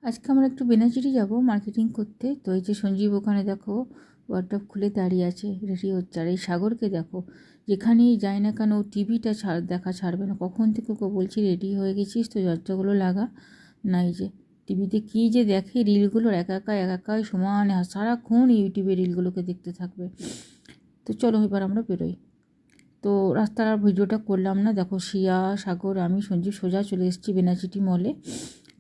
আজকে আমরা একটু বেনাচিটি যাব মার্কেটিং করতে। তো এই যে সঞ্জীব ওখানে দেখো ওয়ার্ডরোব খুলে দাঁড়িয়ে আছে, রেডি হচ্ছে। আর এই সাগরকে দেখো, যেখানেই যায় না কেন টিভিটা দেখা ছাড়বে না। কখন থেকে ওকে বলছি রেডি হয়ে গেছিস তো দরজাগুলো লাগা। না, এই যে টিভিতে কী যে দেখে, রিলগুলোর একাই সমানে সারাক্ষণ ইউটিউবে রিলগুলোকে দেখতে থাকবে। তো চলো এবার আমরা বেরোই। তো রাস্তার আর ভিডিওটা করলাম না। দেখো শিয়া, সাগর, আমি, সঞ্জীব সোজা চলে এসেছি বেনাচিটি মলে।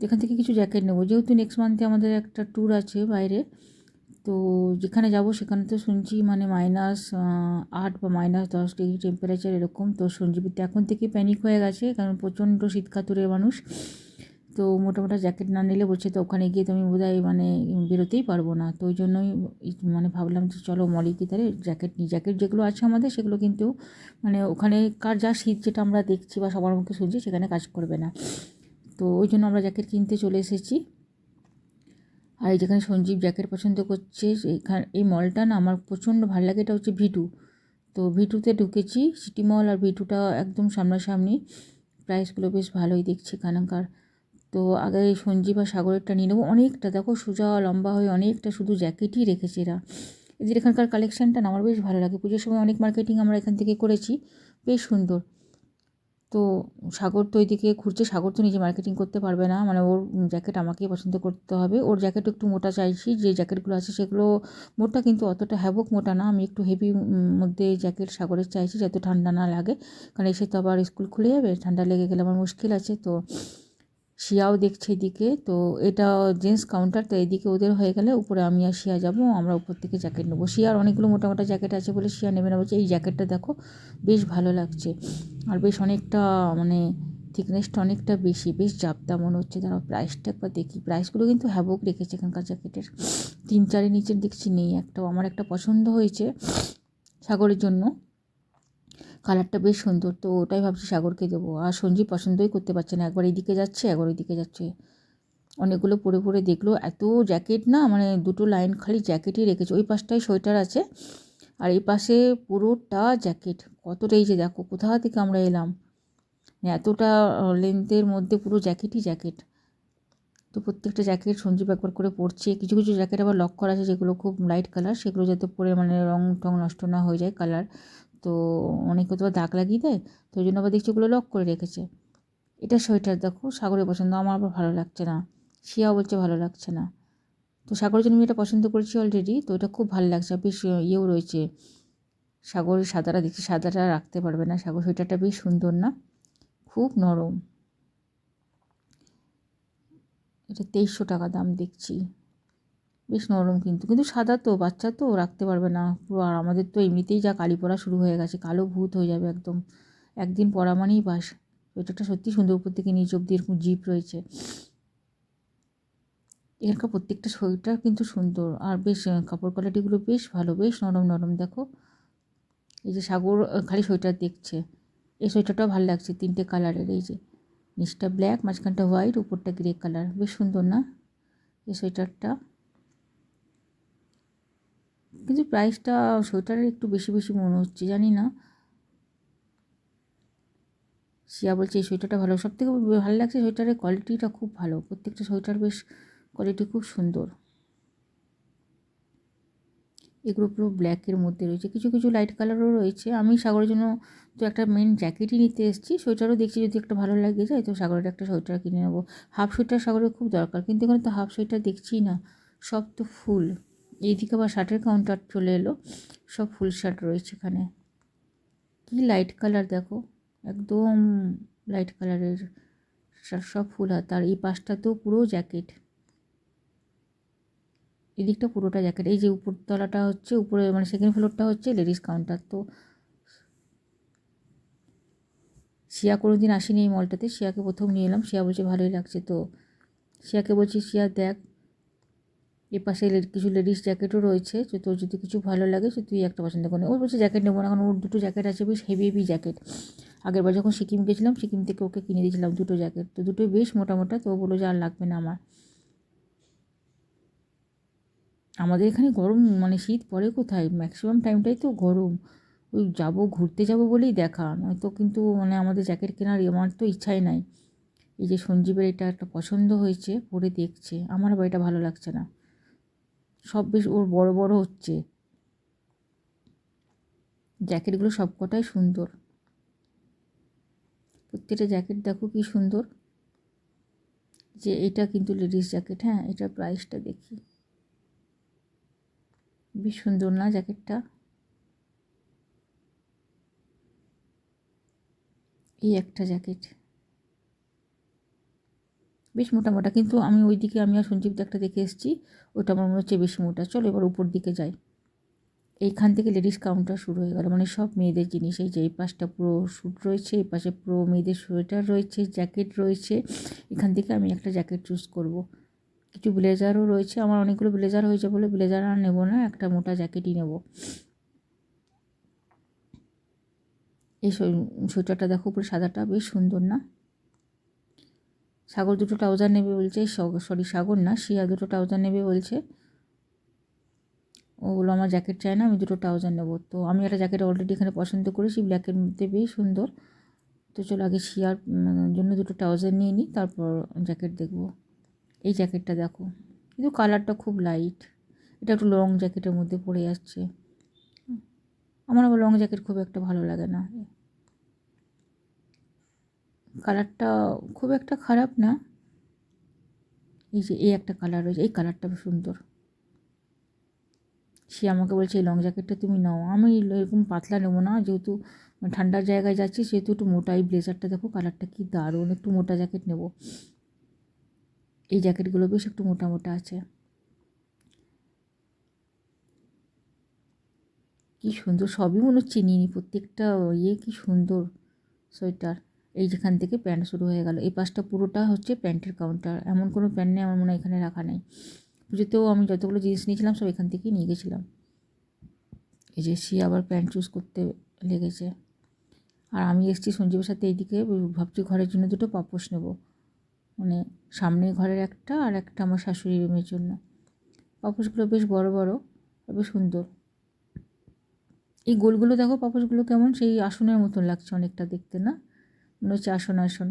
এখান থেকে কিছু জ্যাকেট নেবো, যেহেতু নেক্সট মান্থে আমাদের একটা ট্যুর আছে বাইরে। তো যেখানে যাব সেখানে তো শুনছি মানে -8 বা -10 ডিগ্রি টেম্পারেচার এরকম। তো সঞ্জীবিত এখন থেকে প্যানিক হয়ে গেছে, কারণ প্রচণ্ড শীতকাতুরে মানুষ। তো মোটা জ্যাকেট না নিলে বলছে তো ওখানে গিয়ে তো আমি বোধহয় মানে বেরোতেই পারবো না। তো ওই জন্যই মানে ভাবলাম যে চলো মলে গিয়ে তাহলে জ্যাকেট নিই। জ্যাকেট যেগুলো আছে আমাদের সেগুলো কিন্তু মানে ওখানেকার যা শীত যেটা আমরা দেখছি বা সবার মুখে শুনছি সেখানে কাজ করবে না। তো ওই জন্য আমরা জ্যাকেট কিনতে চলে এসেছি। আর এই যেখানে সঞ্জীব জ্যাকেট পছন্দ করছে, এই মলটা না আমার প্রচণ্ড ভালো লাগে। এটা হচ্ছে ভিটু। তো ভিটুতে ঢুকেছি, সিটি মল আর ভিটুটা একদম সামনাসামনি। প্রাইসগুলো বেশ ভালোই দেখছি এখানকার। তো আগে সঞ্জীব আর সাগরেরটা নিয়ে নেবো। অনেকটা দেখো সোজা লম্বা হয়ে অনেকটা শুধু জ্যাকেটই রেখেছে এরা। এদের এখানকার কালেকশানটা না আমার বেশ ভালো লাগে। পুজোর সময় অনেক মার্কেটিং আমরা এখান থেকে করেছি, বেশ সুন্দর। তো সাগর তো ওইদিকে ঘুরছে। সাগর তো নিজে মার্কেটিং করতে পারবে না, মানে ওর জ্যাকেট আমাকেই পছন্দ করতে হবে। ওর জ্যাকেট একটু মোটা চাইছি, যে জ্যাকেটগুলো আছে সেগুলো মোটা, কিন্তু অতটা হ্যাভক মোটা না। আমি একটু হেভি মধ্যে জ্যাকেট সাগরের চাইছি, যাতে ঠান্ডা না লাগে, কারণ এসে তো আবার স্কুল খুলে যাবে, ঠান্ডা লেগে গেলে আমার মুশকিল আছে। তো শিয়াও দেখছে এদিকে। তো এটা জেন্টস কাউন্টার, তো এদিকে ওদের হয়ে গেলে উপরে আমি আর শিয়া যাবো, আমরা উপর থেকে জ্যাকেট নেবো। শিয়ার অনেকগুলো মোটা জ্যাকেট আছে বলে শিয়া নেবে না, বলছে এই জ্যাকেটটা দেখো বেশ ভালো লাগছে। আর বেশ অনেকটা মানে থিকনেসটা অনেকটা বেশি, বেশ জাবদা মনে হচ্ছে। দাঁড়াও প্রাইসটা একবার দেখি। প্রাইসগুলো কিন্তু হ্যাভক রেখেছে এখানকার জ্যাকেটের। 3-4-এর নিচে দেখছি নেই একটাও। আমার একটা পছন্দ হয়েছে সাগরের জন্য, কালারটা বেশ সুন্দর। তো ওটাই ভাবছি সাগরকে দেবো। আর সঞ্জীব পছন্দই করতে পারছে না, একবার এইদিকে যাচ্ছে একবার ওইদিকে যাচ্ছে। অনেকগুলো পরে দেখলো, এত জ্যাকেট না, মানে দুটো লাইন খালি জ্যাকেটই রেখেছে। ওই পাশটায় সোয়েটার আছে আর এই পাশে পুরোটা জ্যাকেট। কতটা, এই যে দেখো কোথা থেকে আমরা এলাম, এতটা লেন্থের মধ্যে পুরো জ্যাকেটই জ্যাকেট। তো প্রত্যেকটা জ্যাকেট সঞ্জীব একবার করে পরছে। কিছু কিছু জ্যাকেট আবার লক করা আছে, যেগুলো খুব লাইট কালার, সেগুলো যাতে পরে মানে রং টং নষ্ট না হয়ে যায় কালার। তো অনেকে তো দাগ লাগিয়ে দেয়, তো ওই জন্য আবার দেখছি ওগুলো লক করে রেখেছে। এটা সোয়েটার দেখো, সাগরের পছন্দ, আমার আবার ভালো লাগছে না। শিয়াও বলছে ভালো লাগছে না। তো সাগরের জন্য আমি এটা পছন্দ করেছি অলরেডি। তো এটা খুব ভালো লাগছে, বেশ ইয়েও রয়েছে। সাগরের সাদাটা দেখছি, সাদাটা রাখতে পারবে না। সাগর সোয়েটারটা বেশ সুন্দর না, খুব নরম। এটা 2300 টাকা দাম দেখছি, বেশ নরম। কিন্তু কিন্তু সাদা তো, বাচ্চা তো রাখতে পারবে না পুরো। আর আমাদের তো এমনিতেই যা কালি পড়া শুরু হয়ে গেছে, কালো ভূত হয়ে যাবে একদম একদিন পরা মানেই বাস। সোয়েটারটা সত্যি সুন্দর, উপর থেকে নিচ অব্দি এরকম জিপ রয়েছে। এখানকার প্রত্যেকটা সোয়েটার কিন্তু সুন্দর, আর বেশ কাপড় কোয়ালিটিগুলো বেশ ভালো, বেশ নরম নরম। দেখো এই যে সাগর খালি সোয়েটার দেখছে। এই সোয়েটারটাও ভালো লাগছে, 3টে কালারের। এই যে নিচটা ব্ল্যাক, মাঝখানটা হোয়াইট, উপরটা গ্রে কালার, বেশ সুন্দর না এই সোয়েটারটা। কিন্তু প্রাইসটা সোয়েটারের একটু বেশি বেশি মনে হচ্ছে, জানি না। শিয়া বলছে এই সোয়েটারটা ভালো। সবথেকে ভালো লাগছে সোয়েটারের কোয়ালিটিটা খুব ভালো, প্রত্যেকটা সোয়েটার বেশ কোয়ালিটি খুব সুন্দর। এগুলো পুরো ব্ল্যাকের মধ্যে রয়েছে, কিছু কিছু লাইট কালারও রয়েছে। আমি সাগরের জন্য তো একটা মেন জ্যাকেটই নিতে এসেছি। সোয়েটারও দেখছি যদি একটা ভালো লাগে যায় তো সাগরের একটা সোয়েটার কিনে নেবো। হাফ সোয়েটার সাগরের খুব দরকার, কিন্তু এখানে তো হাফ সোয়েটার দেখছি না, সব তো ফুল। এইদিকে আবার শার্টের কাউন্টার চলে এলো, সব ফুল শার্ট রয়েছে এখানে। কি লাইট কালার দেখো, একদম লাইট কালারের শার্ট, সব ফুল হাত। আর এই পাশটা তো পুরো জ্যাকেট, এদিকটা পুরোটা জ্যাকেট। এই যে উপরতলাটা হচ্ছে, উপরে মানে সেকেন্ড ফ্লোরটা হচ্ছে লেডিস কাউন্টার। তো শিয়া কোনো দিন আসেনি এই মলটাতে, শিয়াকে প্রথম নিয়ে এলাম। শিয়া বলছে ভালোই লাগছে। তো শিয়াকে বলছি শিয়া দেখ, এ পাশে কিছু লেডিস জ্যাকেটও রয়েছে, যে তোর যদি কিছু ভালো লাগে সে তুই একটা পছন্দ করে। ও বলছে জ্যাকেট নেবো না, কারণ ওর দুটো জ্যাকেট আছে বেশ হেভি হেভি জ্যাকেট। আগেরবার যখন সিকিম গেছিলাম, সিকিম থেকে ওকে কিনে দিয়েছিলাম দুটো জ্যাকেট, তো দুটোই বেশ মোটা মোটা। তো ও বললো যে আর লাগবে না আমার। আমাদের এখানে গরম মানে শীত পড়ে কোথায়, ম্যাক্সিমাম টাইমটাই তো গরম। ওই যাবো ঘুরতে যাবো বলেই দেখা, নয়তো কিন্তু মানে আমাদের জ্যাকেট কেনার আমার তো ইচ্ছাই নাই। এই যে সঞ্জীবের এটা একটা পছন্দ হয়েছে, পরে দেখছে, আমার আবার এটা ভালো লাগছে না, সব বেশ ওর বড় বড় হচ্ছে। জ্যাকেটগুলো সব কটাই সুন্দর, প্রত্যেকটা জ্যাকেট দেখো কি সুন্দর। যে এটা কিন্তু লেডিস জ্যাকেট, হ্যাঁ এটার প্রাইসটা দেখি, বেশ সুন্দর না জ্যাকেটটা। এই একটা জ্যাকেট বেশ মোটা মোটা, কিন্তু আমি ওইদিকে আমি আর সঞ্জীবদা একটা দেখে এসেছি, ওটা আমার মনে হচ্ছে বেশি মোটা। চলো এবার উপর দিকে যাই। এইখান থেকে লেডিস কাউন্টার শুরু হয়ে গেল, মানে সব মেয়েদের জিনিস। এই যে এই পাশটা পুরো স্যুট রয়েছে, এই পাশে পুরো মেয়েদের সোয়েটার রয়েছে, জ্যাকেট রয়েছে। এখান থেকে আমি একটা জ্যাকেট চুজ করব। কিছু ব্লেজারও রয়েছে, আমার অনেকগুলো ব্লেজার হয়েছে বলে ব্লেজার আর নেবো না, একটা মোটা জ্যাকেটই নেব। এই সোয়েটারটা দেখো পুরো সাদাটা, বেশ সুন্দর না? সাগর দুটো ট্রাউজার নেবে বলছে, সরি সাগর না, শিয়া দুটো ট্রাউজার নেবে বলছে। ওগুলো আমার জ্যাকেট চাই না, আমি দুটো ট্রাউজার নেবো। তো আমি একটা জ্যাকেট অলরেডি এখানে পছন্দ করেছি, ব্ল্যাকের মধ্যে বেশ সুন্দর। তো চলো আগে শিয়ার জন্য দুটো ট্রাউজার নিয়ে নিই, তারপর জ্যাকেট দেখবো। এই জ্যাকেটটা দেখো, কিন্তু কালারটা খুব লাইট, এটা একটু লং জ্যাকেটের মধ্যে পড়ে যাচ্ছে। আমার আবার লং জ্যাকেট খুব একটা ভালো লাগে না। কালারটা খুব একটা খারাপ না। এই যে এই একটা কালার রয়েছে, এই কালারটা বেশ সুন্দর। সে আমাকে বলছে এই লং জ্যাকেটটা তুমি নাও, আমি এরকম পাতলা নেবো না, যেহেতু ঠান্ডার জায়গায় যাচ্ছি, সেহেতু একটু মোটা। এই ব্লেজারটা দেখো কালারটা কি দারুণ, একটু মোটা জ্যাকেট নেব। এই জ্যাকেটগুলো বেশ একটু মোটা মোটা আছে, কি সুন্দর, সবই মনে হচ্ছে নিয়ে নিই, প্রত্যেকটা কি সুন্দর সোয়েটার। এই যেখান থেকে প্যান্ট শুরু হয়ে গেল, এই পাশটা পুরোটা হচ্ছে প্যান্টের কাউন্টার। এমন কোনো প্যান্ট নেই আমার মনে হয় এখানে রাখা নেই। পুজোতেও আমি যতগুলো জিনিস নিয়েছিলাম সব এখান থেকেই নিয়ে গেছিলাম। এই যে সে আবার প্যান্ট চুজ করতে লেগেছে। আর আমি এসেছি সঞ্জীবের সাথে এইদিকে, ভাবছি ঘরের জন্য দুটো পাপোশ নেব, মানে সামনে ঘরের একটা আর একটা আমার শাশুড়ি রুমের জন্য। পাপোশগুলো বেশ বড় বড় আর বেশ সুন্দর। এই গোলগুলো দেখো পাপোশগুলো কেমন, সেই আসনের মতন লাগছে অনেকটা দেখতে, না মনে হচ্ছে আসন আসন।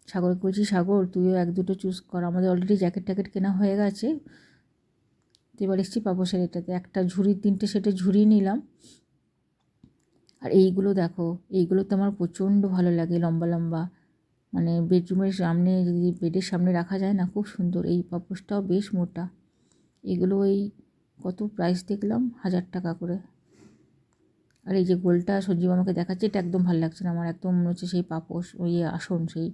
সাগরকে বলছি সাগর তুইও এক দুটো চুজ কর, আমাদের অলরেডি জ্যাকেট ট্যাকেট কেনা হয়ে গেছে। তো এবার এসেছি পাপোশের এটাতে, একটা ঝুড়ির 3টে সেটে ঝুড়ি নিলাম। আর এইগুলো দেখো, এইগুলো তো আমার প্রচণ্ড ভালো লাগে, লম্বা লম্বা, মানে বেডরুমের সামনে যদি বেডের সামনে রাখা যায় না, খুব সুন্দর। এই পাপোশটাও বেশ মোটা। এগুলো ওই কত প্রাইস দেখলাম, 1000 টাকা করে। আর এই যে গোলটা সঞ্জীব আমাকে দেখাচ্ছে, এটা একদম ভালো লাগছে না আমার, একদম মনে হচ্ছে সেই পাপোশ, ওই আসন, সেই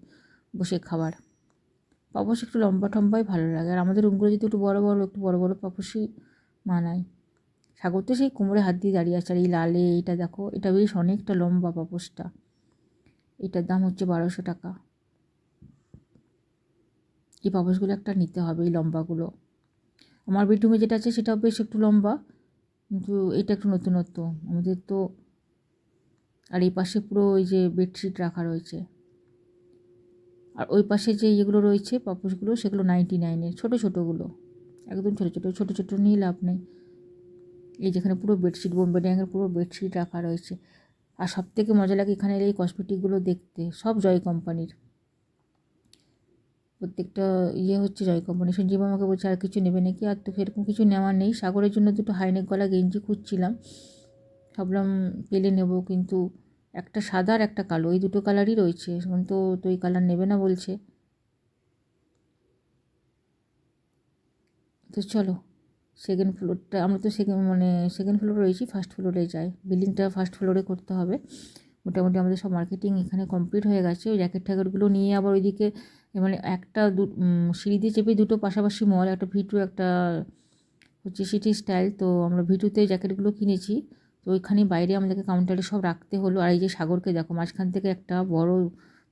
বসে খাবার। পাপোশ একটু লম্বা টম্বাই ভালো লাগে, আর আমাদের রুমগুলো যদি একটু বড় বড় পাপোশই মানায়। সাগর তো সেই কোমরে হাত দিয়ে দাঁড়িয়ে আছে। আর এই লালে এইটা দেখো, এটা বেশ অনেকটা লম্বা পাপোশটা, এটার দাম হচ্ছে 1200 টাকা। এই পাপোশগুলো একটা নিতে হবে, এই লম্বাগুলো। আমার বেডরুমে যেটা আছে সেটাও বেশ একটু লম্বা, কিন্তু এটা একটু নতুনত্ব আমাদের তো। আর এই পাশে পুরো ওই যে বেডশিট রাখা রয়েছে। আর ওই পাশে যে ইয়েগুলো রয়েছে পাপোশগুলো, সেগুলো 99-এর, ছোটো ছোটোগুলো, একদম ছোটো ছোটো, ছোটো ছোটো নিয়ে লাভ নেই। এই যেখানে পুরো বেডশিট, বোম্বে ড্যাঙের পুরো বেডশিট রাখা রয়েছে। আর সবথেকে মজা লাগে এখানে এই কসমেটিকগুলো দেখতে, সব জয় কোম্পানির, প্রত্যেকটা হচ্ছে জয় কোম্পানি। সঞ্জীব আমাকে বলছে আর কিছু নেবে নাকি, আর তো সেরকম কিছু নেওয়ার নেই। সাগরের জন্য দুটো হাইনেক গলা গেঞ্জি খুঁজছিলাম, ভাবলাম পেলে নেব, কিন্তু একটা সাদা আর একটা কালো, এই দুটো কালারই রয়েছে, এখন তো এই কালার নেবে না বলছে। তো চলো সেকেন্ড ফ্লোরটা, আমরা তো সেকেন্ড ফ্লোরে রয়েছি, ফার্স্ট ফ্লোরে যাই। বিল্ডিংটা ফার্স্ট ফ্লোরে করতে হবে। মোটামুটি আমাদের সব মার্কেটিং এখানে কমপ্লিট হয়ে গেছে। ওই জ্যাকেট ট্যাকেটগুলো নিয়ে আবার ওইদিকে, মানে একটা সিঁড়ি দিয়ে চেপে দুটো পাশাপাশি মল, একটা ভিটু, একটা হচ্ছে সিটি স্টাইল। তো আমরা ভিটুতে জ্যাকেটগুলো কিনেছি, তো ওইখানে বাইরে আমাদেরকে কাউন্টারে সব রাখতে হলো। আর এই যে সাগরকে দেখো, মাঝখান থেকে একটা বড়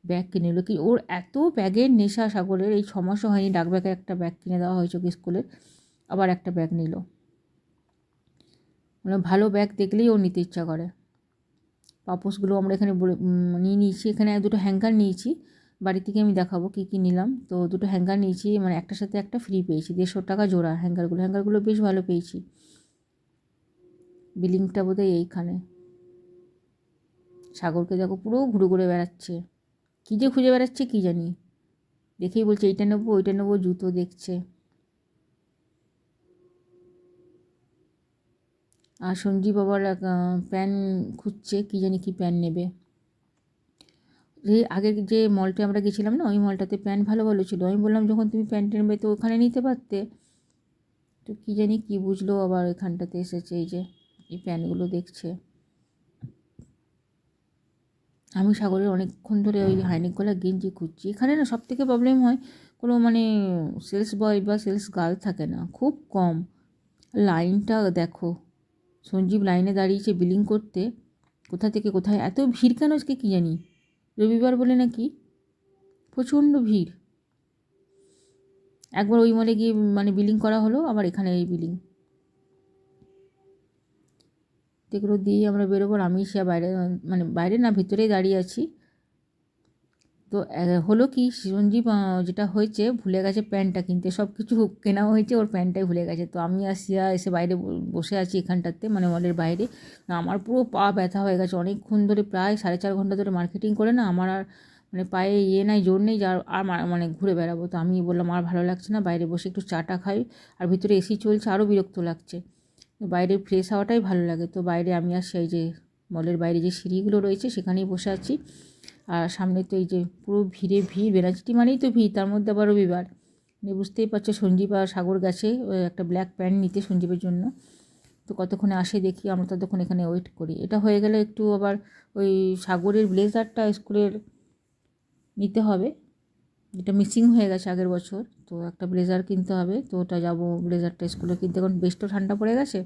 ব্যাগ কিনে নিল, কি ওর এত ব্যাগের নেশা সাগরের, এই 6 মাসও হয়নি ডাক ব্যাগের একটা ব্যাগ কিনে দেওয়া হয়েছে ওকে স্কুলের, আবার একটা ব্যাগ নিল। মানে ভালো ব্যাগ দেখলেই ও নিতে ইচ্ছা করে। পাপোশগুলো আমরা এখানে নিয়ে নিয়েছি, এখানে দুটো হ্যাঙ্গার নিয়েছি, বাড়ি থেকে আমি দেখাবো কী কী নিলাম। তো দুটো হ্যাঙ্গার নিয়েছি, মানে একটার সাথে একটা ফ্রি পেয়েছি, 150 টাকা জোড়া হ্যাঙ্গারগুলো বেশ ভালো পেয়েছি। বিলিংটা বোধহয় এইখানে। সাগরকে দেখো পুরো ঘুরে ঘুরে বেড়াচ্ছে। কী যে খুঁজে বেড়াচ্ছে কী জানি, দেখেই বলছে এইটা নেবো ওইটা নেবো, জুতো দেখছে। আর সঞ্জীব আবার প্যান খুঁজছে, কী জানি কী প্যান নেবে। যে আগের যে মলটা আমরা গেছিলাম না, ওই মলটাতে প্যান্ট ভালো ভালো ছিল। আমি বললাম যখন তুমি প্যান্ট নেবে তো ওখানে নিতে পারতে। তো কী জানি কী বুঝলো, আবার এখানটাতে এসেছে, এই যে এই প্যান্টগুলো দেখছে। আমি সাগরের অনেকক্ষণ ধরে ওই হাইনেক গলা গেঞ্জি খুঁজছি। এখানে না সব থেকে প্রবলেম হয়, কোনো মানে সেলস বয় বা সেলস গার্ল থাকে না, খুব কম। লাইনটা দেখো, সঞ্জীব লাইনে দাঁড়িয়েছে বিলিং করতে, কোথা থেকে কোথায় এত ভিড় কেন আজকে কী জানি, রবিবার বলে নাকি প্রচণ্ড ভিড়। একবার ওই মলে গিয়ে মানে বিলিং করা হলো, আবার এখানে এই বিলিং। এগুলো দিয়ে আমরা বেরোবো, আমি সে বাইরে মানে বাইরে না ভিতরেই দাঁড়িয়ে আছি। তো হলো কি, সঞ্জীব যেটা হয়েছে ভুলে গেছে প্যান্টটা কিনতে, সব কিছু কেনা হয়েছে, ওর প্যান্টটাই ভুলে গেছে। তো আমি আর সিয়া এসে বাইরে বসে আছি এখানটাতে, মানে মলের বাইরে। আমার পুরো পা ব্যথা হয়ে গেছে, অনেকক্ষণ ধরে প্রায় 4.5 ঘন্টা ধরে মার্কেটিং করে না, আমার আর মানে পায়ে নাই, জোর নেই যার আর মানে ঘুরে বেড়াবো। তো আমি বললাম আর ভালো লাগছে না, বাইরে বসে একটু চাটা খাই, আর ভিতরে এসি চলছে, আরও বিরক্ত লাগছে। বাইরের ফ্রেশ হাওয়াটাই ভালো লাগে। তো বাইরে আমি আর সেই যে মলের বাইরে যে সিঁড়িগুলো রয়েছে সেখানেই বসে আছি। আর সামনে তো এই যে পুরো ভিড়ে ভিড়, বেনাচিটি মানেই তো ভিড়, তার মধ্যে আবার রবিবার। বুঝতেই পারছো সঞ্জীব আর সাগর গেছে একটা ব্ল্যাক প্যান্ট নিতে সঞ্জীবের জন্য। তো কতক্ষণে আসে দেখি, আমরা ততক্ষণ এখানে ওয়েট করি। এটা হয়ে গেলে একটু আবার ওই সাগরের ব্লেজারটা স্কুলের নিতে হবে, যেটা মিসিং হয়ে গেছে আগের বছর। তো একটা ব্লেজার কিনতে হবে, তো ওটা যাবো ব্লেজারটা স্কুলে কিনতে, কারণ বেশ তো ঠান্ডা পড়ে গেছে,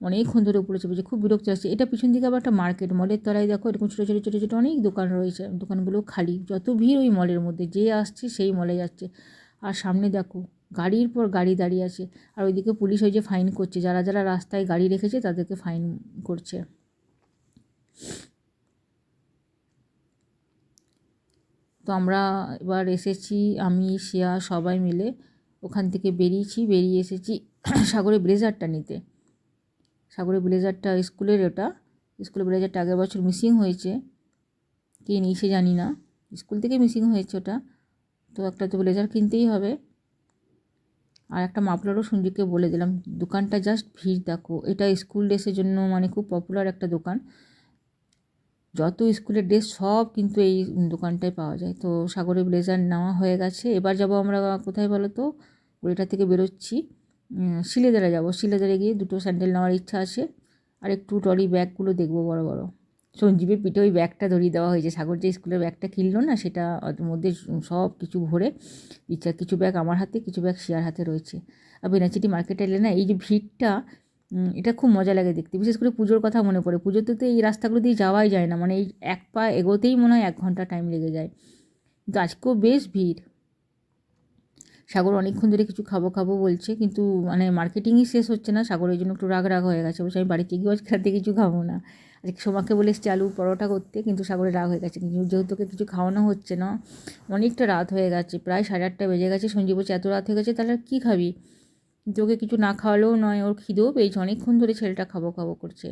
অনেকক্ষণ ধরে উপরে চেপেছে, খুব বিরক্ত আসছে। এটা পিছন দিকে আবার একটা মার্কেট, মলের তলায় দেখো এরকম ছোটো ছোটো ছোটো ছোটো অনেক দোকান রয়েছে, দোকানগুলো খালি, যত ভিড় ওই মলের মধ্যে, যে আসছে সেই মলে যাচ্ছে। আর সামনে দেখো গাড়ির পর গাড়ি দাঁড়িয়ে আছে, আর ওইদিকে পুলিশ ওই যে ফাইন করছে, যারা যারা রাস্তায় গাড়ি রেখেছে তাদেরকে ফাইন করছে। তো আমরা এবার এসেছি, আমি শ্রেয়া সবাই মিলে ওখান থেকে বেরিয়ে এসেছি সাগরের ব্লেজারটা নিতে। সাগরের ব্লেজারটা স্কুলের, ওটা স্কুলের ব্লেজারটা আগের বছর মিসিং হয়েছে, কে নিয়েছে জানি না, স্কুল থেকে মিসিং হয়েছে ওটা। তো একটা তো ব্লেজার কিনতেই হবে, আর একটা মাফলারও সঞ্জীবকে বলে দিলাম। দোকানটা জাস্ট ভিড় দেখো, এটা স্কুল ড্রেসের জন্য মানে খুব পপুলার একটা দোকান, যত স্কুলের ড্রেস সব কিন্তু এই দোকানটায় পাওয়া যায়। তো সাগরের ব্লেজার নেওয়া হয়ে গেছে। এবার যাব আমরা কোথায় বলো তো, ওইটা থেকে বেরোচ্ছি শিলেদারে যাব, শিলেদারে গিয়ে দুটো স্যান্ডেল নেওয়ার ইচ্ছা আছে, আর একটু ট্রলি ব্যাগগুলো দেখবো বড় বড়। সঞ্জীবের পিঠে ওই ব্যাগটা ধরিয়ে দেওয়া হয়েছে, সাগর যে স্কুলের ব্যাগটা কিনলো না, সেটা ওর মধ্যে সব কিছু ভরে ইচ্ছা, কিছু ব্যাগ আমার হাতে, কিছু ব্যাগ শিয়ার হাতে রয়েছে। আর বেনাচিটি মার্কেটে এলে না এই যে ভিড়টা, এটা খুব মজা লাগে দেখতে, বিশেষ করে পুজোর কথা মনে পড়ে। পুজোতে তো এই রাস্তাগুলো দিয়ে যাওয়াই যায় না, মানে এই এক পা এগোতেই মনে হয় 1 ঘন্টা টাইম লেগে যায়, কিন্তু আজকেও বেশ ভিড়। সাগর অনেকক্ষণ ধরে কিছু খাবো খাবো বলছে, কিন্তু মানে মার্কেটিংই শেষ হচ্ছে না, সাগরের জন্য একটু রাগ রাগ হয়ে গেছে, বলছে আমি বাড়িতে গিয়ে আজকে রাতে কিছু খাবো না। আজকে সোমাকে বলে এসছে আলু পরোটা করতে, কিন্তু সাগরের রাগ হয়ে গেছে, কিন্তু যেহেতু ওকে কিছু খাওয়ানো হচ্ছে না, অনেকটা রাত হয়ে গেছে, প্রায় 8:30 বেজে গেছে। সঞ্জীব বলছে এত রাত হয়ে গেছে তাহলে আর কী খাবি, কিন্তু ওকে কিছু না খাওয়ালেও নয়, ওর খিদেও পেয়েছে, অনেকক্ষণ ধরে ছেলেটা খাবো খাবো করছে।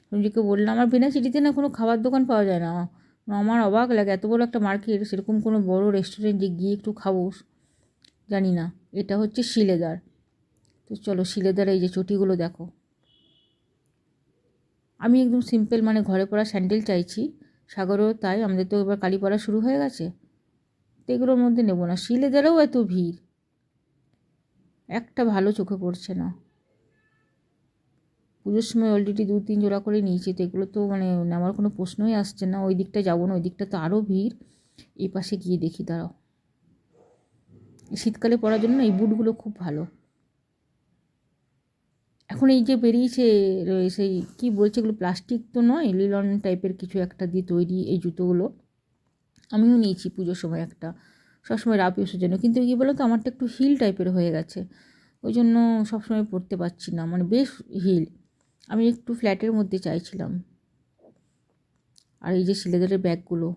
সঞ্জীবকে বললাম আমার বেনাচিটিতে না কোনো খাবার দোকান পাওয়া যায় না, আমার অবাক লাগে, এত বড় একটা মার্কেট, সেরকম কোনো বড় রেস্টুরেন্টে গিয়ে একটু খাবো, জানি না। এটা হচ্ছে শিলেদার। তো চলো শিলেদার, এই যে চটিগুলো দেখো, আমি একদম সিম্পল মানে ঘরে পরা স্যান্ডেল চাইছি, সাগরও তাই, আমাদের তো এবার কালী পরা শুরু হয়ে গেছে, তো এগুলোর মধ্যে নেবো না। শিলেদারেও এত ভিড়, একটা ভালো চোখে পড়ছে না। পুজোর সময় অলরেডি 2-3 জোড়া করে নিয়েছি, তো এগুলো তো মানে নেওয়ার কোনো প্রশ্নই আসছে না। ওই দিকটা যাবো না, ওই দিকটা তো আরও ভিড়। এই পাশে গিয়ে দেখি, দাঁড়াও, শীতকালে পরার জন্য এই বুটগুলো খুব ভালো। এখন এই যে বেরিয়েছে সেই কী বলছে, এগুলো প্লাস্টিক তো নয়, লিলন টাইপের কিছু একটা দিয়ে তৈরি এই জুতোগুলো, আমিও নিয়েছি পুজোর সময় একটা, সবসময় রাফ ইউজের জন্য, কিন্তু কী বলো তো আমারটা একটু হিল টাইপের হয়ে গেছে, ওই জন্য সবসময় পরতে পারছি না, মানে বেশ হিল, আমি একটু ফ্ল্যাটের মধ্যে চাইছিলাম। আর এই যে শিলেদারের ব্যাগগুলো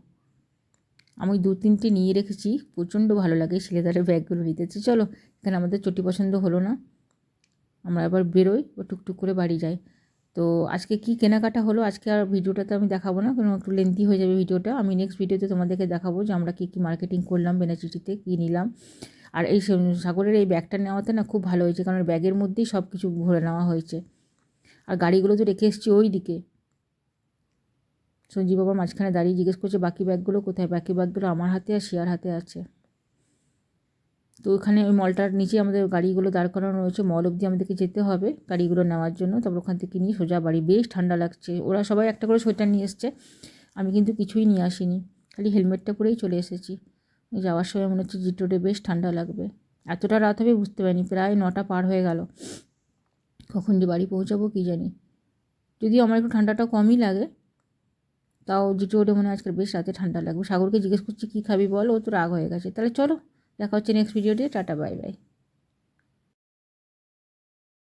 আমি 2-3টে নিয়ে রেখেছি, প্রচণ্ড ভালো লাগে শিলেদারের ব্যাগগুলো নিতে। চলো, এখানে আমাদের চটি পছন্দ হলো না, আমরা আবার বেরোই বা টুকটুক করে বাড়ি যাই। তো আজকে কি কেনাকাটা হলো আজকে আর ভিডিওটাতে আমি দেখাবো না, কারণ একটু লেন্থি হয়ে যাবে ভিডিওটা। আমি নেক্সট ভিডিওতে তোমাদেরকে দেখাবো যে আমরা কী কী মার্কেটিং করলাম বেনাচিটিতে, কী নিলাম। আর এই সাগরের এই ব্যাগটা নেওয়াতে না খুব ভালো হয়েছে, কারণ ব্যাগের মধ্যেই সব কিছু ভরে নেওয়া হয়েছে। আর গাড়িগুলো তো রেখে এসেছি ওই দিকে। সঞ্জীব বাবার মাঝখানে দাঁড়িয়ে জিজ্ঞেস করছে বাকি ব্যাগগুলো কোথায়, বাকি ব্যাগগুলো আমার হাতে আর শেয়ার হাতে আছে। তো ওখানে ওই মলটার নিচে আমাদের গাড়িগুলো দাঁড় করানো রয়েছে, মল অবধি আমাদেরকে যেতে হবে গাড়িগুলো নেওয়ার জন্য। তারপর ওখান থেকে নিয়ে সোজা বাড়ি। বেশ ঠান্ডা লাগছে, ওরা সবাই একটা করে সোয়েটার নিয়ে এসছে, আমি কিন্তু কিছুই নিয়ে আসিনি, খালি হেলমেটটা পরেই চলে এসেছি। যাওয়ার সময় মনে হচ্ছে জিট রোডে বেশ ঠান্ডা লাগবে। এতটা রাত হবে বুঝতে পারিনি, প্রায় 9টা পার হয়ে গেল। কখন যে বাড়ি পৌঁছাবো কী জানি। যদিও আমার একটু ঠান্ডাটা কমই লাগে, তাও জিট রোডে মনে হয় আজকাল বেশ রাতে ঠান্ডা লাগবে। সাগরকে জিজ্ঞেস করছি কী খাবি বল, ও তো রাগ হয়ে গেছে। তাহলে চলো, দেখা হচ্ছে নেক্সট ভিডিওতে। Tata, bye bye.